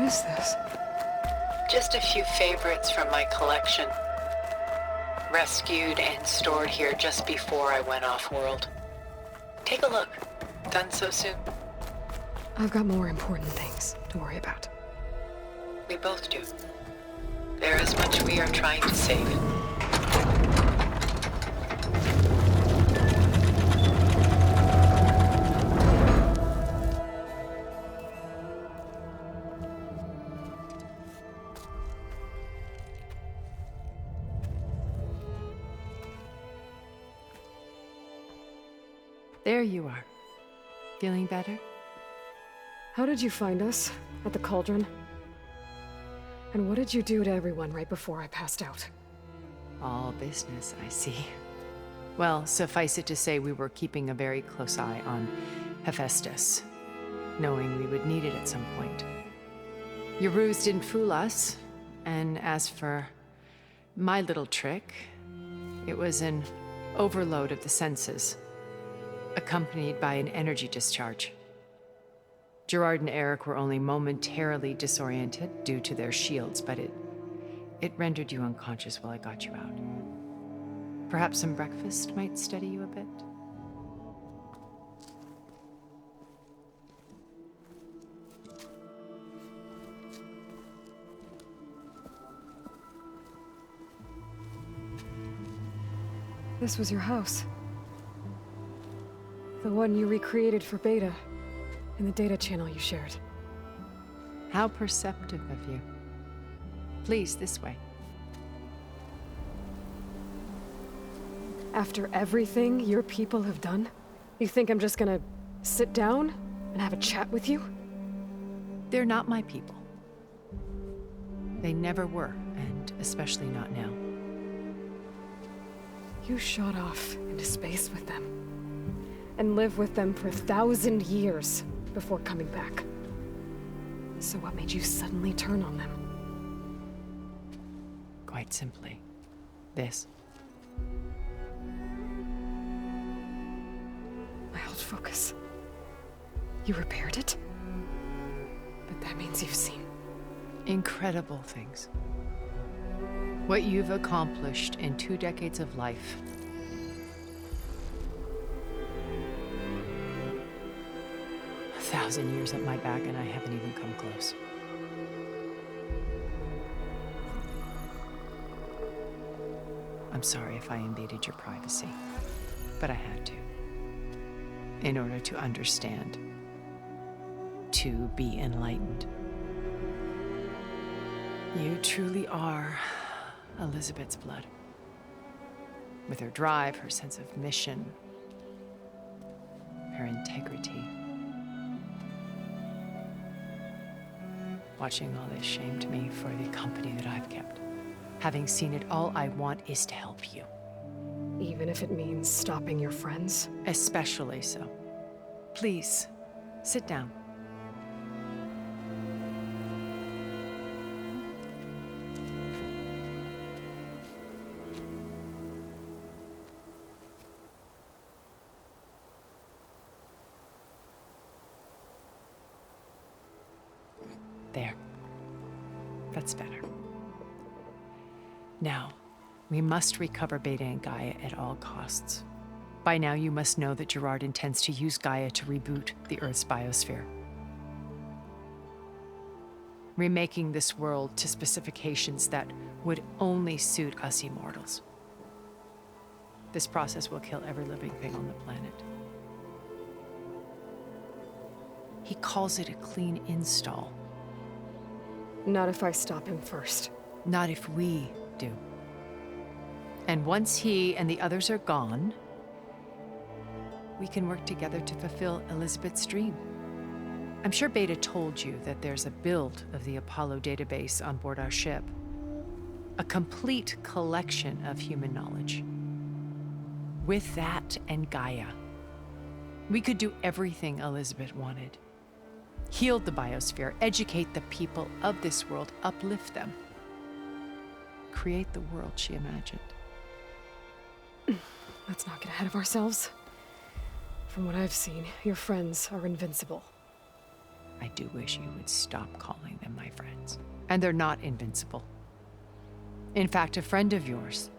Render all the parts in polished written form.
is this? Just a few favorites from my collection. Rescued and stored here just before I went off-world. Take a look. Done so soon? I've got more important things to worry about. We both do. There is much we are trying to save. There you are. Feeling better? How did you find us? At the cauldron? And what did you do to everyone right before I passed out? All business, I see. Well, suffice it to say we were keeping a very close eye on Hephaestus, knowing we would need it at some point. Your ruse didn't fool us, and as for my little trick, it was an overload of the senses, accompanied by an energy discharge. Gerard and Eric were only momentarily disoriented due to their shields, but it rendered you unconscious while I got you out. Perhaps some breakfast might steady you a bit? This was your house. The one you recreated for Beta, in the data channel you shared. How perceptive of you. Please, this way. After everything your people have done, you think I'm just gonna sit down and have a chat with you? They're not my people. They never were, and especially not now. You shot off into space with them, and lived with them for 1,000 years before coming back. So what made you suddenly turn on them? Quite simply, this. My old focus. You repaired it? But that means you've seen incredible things. What you've accomplished in 2 decades of life. A 1,000 years at my back and I haven't even come close. I'm sorry if I invaded your privacy, but I had to. In order to understand. To be enlightened. You truly are Elizabeth's blood. With her drive, her sense of mission, her integrity. Watching all this shamed me for the company that I've kept. Having seen it, all I want is to help you. even if it means stopping your friends? Especially so. Please, sit down. There. That's better. Now, we must recover Beta and Gaia at all costs. By now, you must know that Gerard intends to use Gaia to reboot the Earth's biosphere. Remaking this world to specifications that would only suit us immortals. This process will kill every living thing on the planet. He calls it a clean install. Not if I stop him first. Not if we do. And once he and the others are gone, we can work together to fulfill Elizabeth's dream. I'm sure Beta told you that there's a build of the Apollo database on board our ship. A complete collection of human knowledge. With that and Gaia, we could do everything Elizabeth wanted. Heal the biosphere, educate the people of this world, uplift them. Create the world she imagined. Let's not get ahead of ourselves. From what I've seen, your friends are invincible. I do wish you would stop calling them my friends. And they're not invincible. In fact, a friend of yours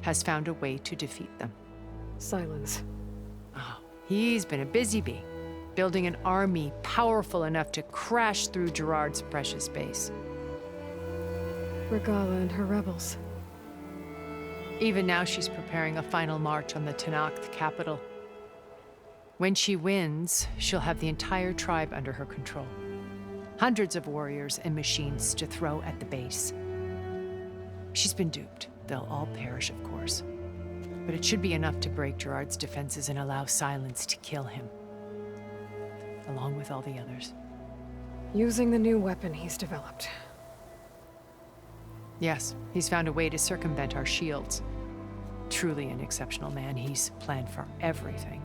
has found a way to defeat them. Silence. Oh, he's been a busy bee, building an army powerful enough to crash through Gerard's precious base. Regala and her rebels. Even now, she's preparing a final march on the Tenakth capital. When she wins, she'll have the entire tribe under her control. Hundreds of warriors and machines to throw at the base. She's been duped. They'll all perish, of course. But it should be enough to break Gerard's defenses and allow Silence to kill him. Along with all the others. Using the new weapon he's developed. Yes, he's found a way to circumvent our shields. Truly an exceptional man. He's planned for everything.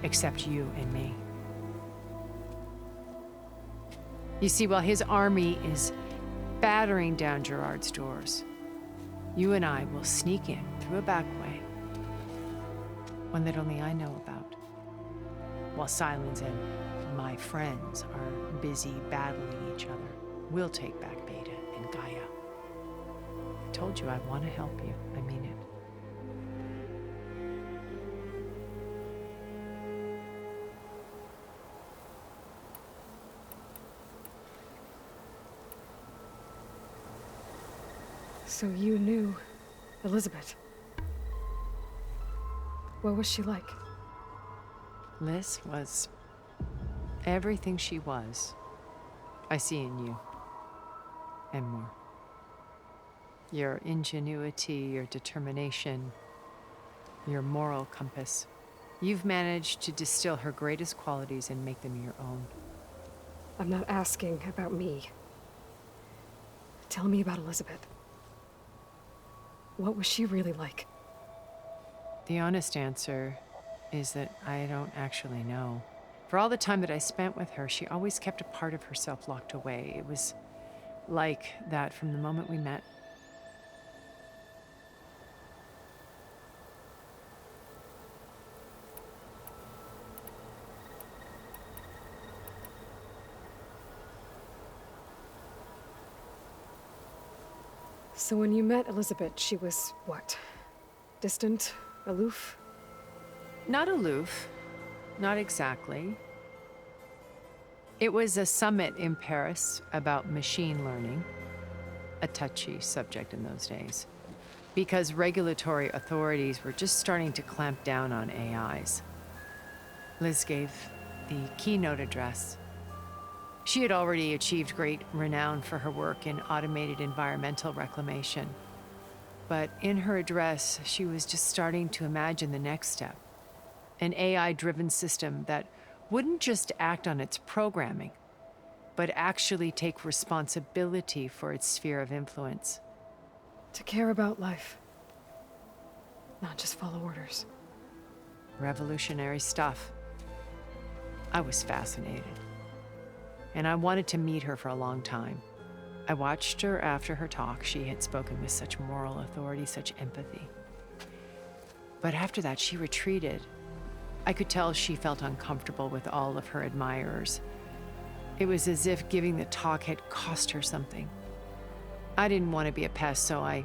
Except you and me. You see, while his army is battering down Gerard's doors, you and I will sneak in through a back way. One that only I know about. While Silence and my friends are busy battling each other, we'll take back Beta and Gaia. I told you I want to help you. I mean it. So you knew Elizabeth. What was she like? Liz was everything she was. I see in you. And more. Your ingenuity, your determination, your moral compass. You've managed to distill her greatest qualities and make them your own. I'm not asking about me. Tell me about Elizabeth. What was she really like? The honest answer is that I don't actually know. For all the time that I spent with her, she always kept a part of herself locked away. It was like that from the moment we met. So when you met Elizabeth, she was what? Distant? Aloof? Not aloof. Not exactly. It was a summit in Paris about machine learning, a touchy subject in those days, because regulatory authorities were just starting to clamp down on AIs. Liz gave the keynote address. She had already achieved great renown for her work in automated environmental reclamation. But in her address, she was just starting to imagine the next step. An AI-driven system that wouldn't just act on its programming, but actually take responsibility for its sphere of influence. To care about life. Not just follow orders. Revolutionary stuff. I was fascinated. And I wanted to meet her for a long time. I watched her after her talk. She had spoken with such moral authority, such empathy. But after that, she retreated. I could tell she felt uncomfortable with all of her admirers. It was as if giving the talk had cost her something. I didn't want to be a pest, so I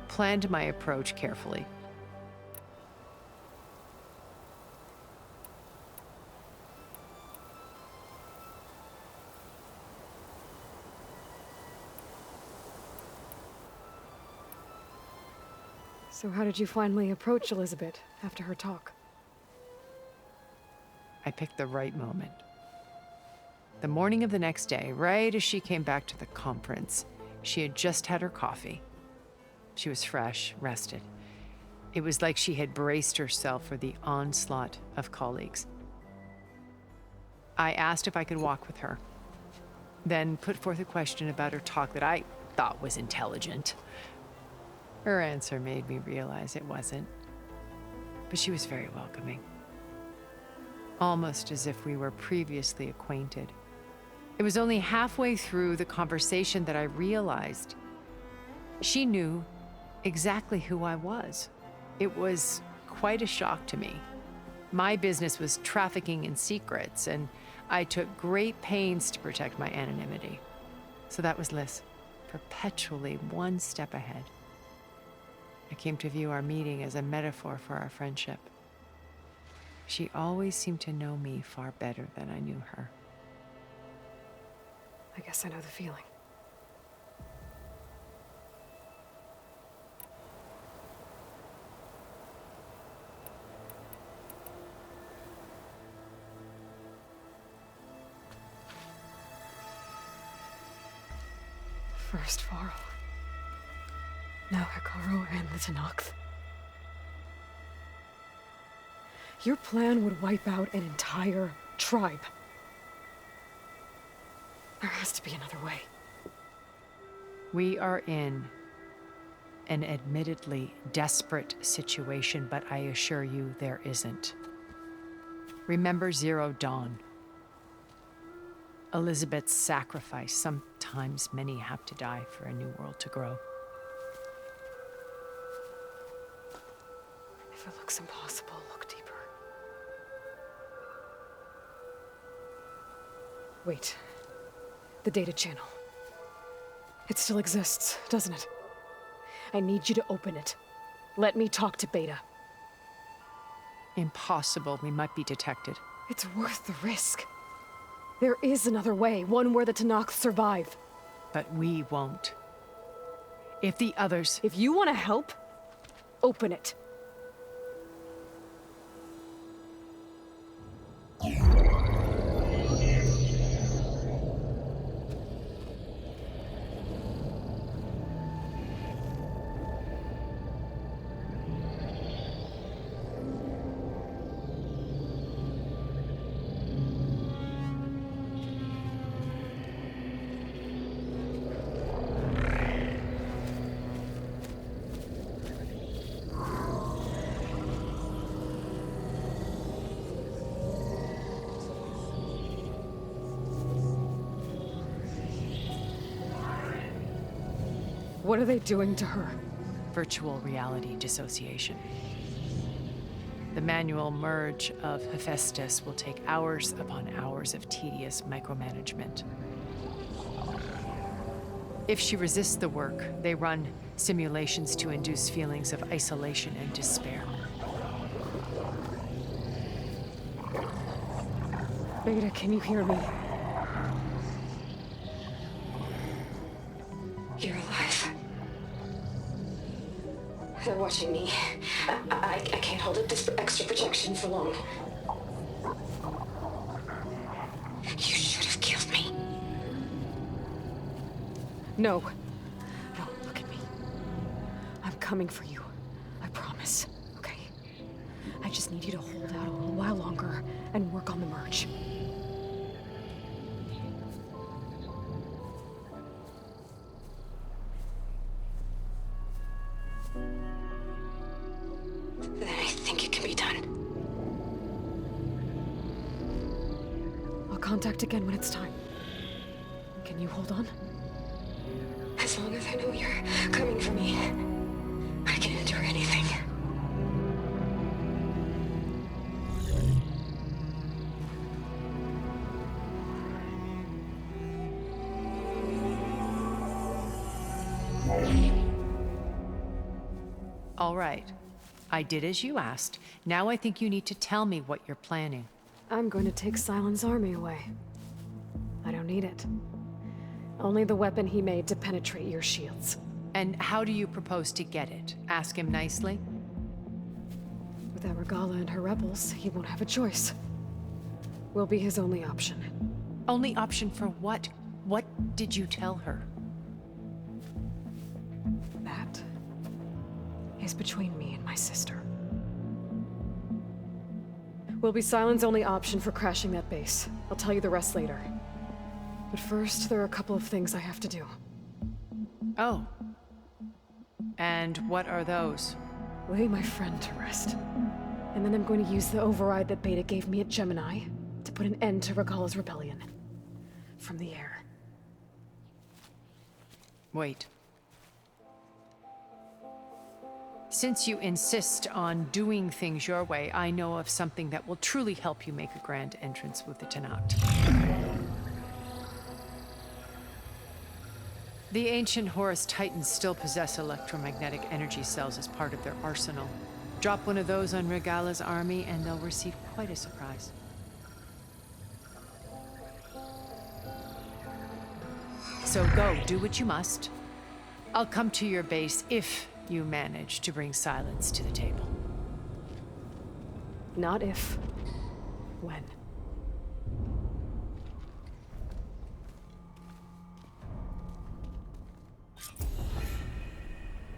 planned my approach carefully. So how did you finally approach Elizabeth after her talk? I picked the right moment. The morning of the next day, right as she came back to the conference, she had just had her coffee. She was fresh, rested. It was like she had braced herself for the onslaught of colleagues. I asked if I could walk with her, then put forth a question about her talk that I thought was intelligent. Her answer made me realize it wasn't, but she was very welcoming. Almost as if we were previously acquainted. It was only halfway through the conversation that I realized she knew exactly who I was. It was quite a shock to me. My business was trafficking in secrets, and I took great pains to protect my anonymity. So that was Liz, perpetually one step ahead. I came to view our meeting as a metaphor for our friendship. She always seemed to know me far better than I knew her. I guess I know the feeling. First Varl. Now Hikaru and the Tenakth. Your plan would wipe out an entire tribe. There has to be another way. We are in an admittedly desperate situation, but I assure you there isn't. Remember Zero Dawn. Elizabeth's sacrifice. Sometimes many have to die for a new world to grow. If it looks impossible, look deeper. Wait. The data channel. It still exists, doesn't it? I need you to open it. Let me talk to Beta. Impossible. We might be detected. It's worth the risk. There is another way, one where the Tenakth survive. But we won't. If the others... If you want to help, open it. What are they doing to her? Virtual reality dissociation. The manual merge of Hephaestus will take hours upon hours of tedious micromanagement. If she resists the work, they run simulations to induce feelings of isolation and despair. Beta, can you hear me? You're alive. They're watching me. I can't hold up this extra protection for long. You should have killed me. No. No, look at me. I'm coming for you. I promise. Okay? I just need you to hold out a little while longer and work on the merge. Then I think it can be done. I'll contact again when it's time. Can you hold on? As long as I know you're coming for me, I can endure anything. All right. I did as you asked. Now I think you need to tell me what you're planning. I'm going to take Sylens' army away. I don't need it. Only the weapon he made to penetrate your shields. And how do you propose to get it? Ask him nicely? Without Regala and her rebels, he won't have a choice. We'll be his only option. Only option for what? What did you tell her? That is between me and my sister. Will be Sylens' only option for crashing that base. I'll tell you the rest later. But first, there are a couple of things I have to do. Oh. And what are those? Lay my friend to rest. And then I'm going to use the override that Beta gave me at Gemini to put an end to Regala's rebellion. From the air. Wait. Since you insist on doing things your way, I know of something that will truly help you make a grand entrance with the Tenat. The ancient Horus Titans still possess electromagnetic energy cells as part of their arsenal. Drop one of those on Regala's army, and they'll receive quite a surprise. So go, do what you must. I'll come to your base if you manage to bring silence to the table. Not if. When.